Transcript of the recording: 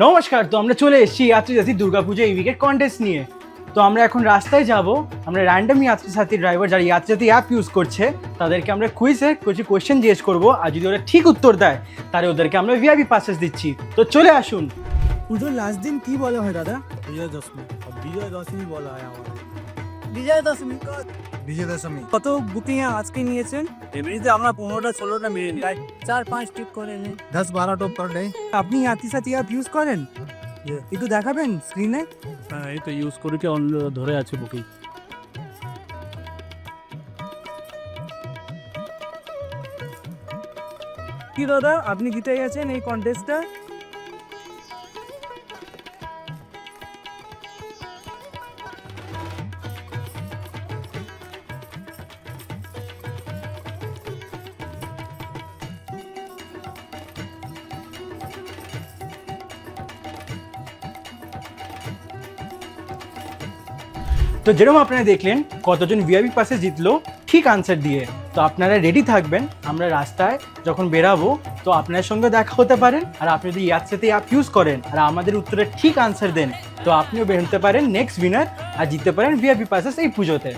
নমস্কার। তো আমরা চলে এসেছি যাত্রী সাথী দুর্গাপুজো এই উইকের কন্টেস্ট নিয়ে। তো আমরা এখন রাস্তায় যাব। আমরা র্যান্ডম যাত্রী সাথী ড্রাইভার যারা যাত্রী সাথী অ্যাপ ইউজ করছে তাদেরকে আমরা কুইজে কিছু কোয়েশ্চেন জিজ্ঞেস করবো, আর যদি ওরা ঠিক উত্তর দেয় তাহলে ওদেরকে আমরা ভিআইপি পাসেস দিচ্ছি। তো চলে আসুন। পুজোর লাস্ট দিন কি বলা হয় দাদা? বিজয় দশমী। বিজয় দশমী বলা হয় আমার। বিজয়া দশমী। বিজয় দশমী। কত বুকিং আজকে নিয়েছেন? এমনিতে আমরা 15টা-16টা মিলে নিই। 4-5 টিপ করে নিন। 10-12 টপ পার ডে। আপনি যাত্রী সাথী অ্যাপ ইউজ করেন? একটু দেখাবেন স্ক্রিনে। হ্যাঁ, এই তো ইউজ করে কি ধরে আছে বুকিং। কি দাদা আপনি জিতে গেছেন এই কন্টেস্টটা? তো যেরকম আপনারা দেখলেন কতজন ভিআইপি পাসে জিতলো ঠিক আনসার দিয়ে। তো আপনারা রেডি থাকবেন, আমরা রাস্তায় যখন বেরাবো তো আপনার সঙ্গে দেখা হতে পারেন। আর আপনি যদি ইয়ার সাথে অ্যাপ ইউজ করেন আর আমাদের উত্তরে ঠিক আনসার দেন তো আপনিও বের হতে পারেন নেক্সট উইনার আর জিততে পারেন ভিআইপি পাসেস এই পুজোতে।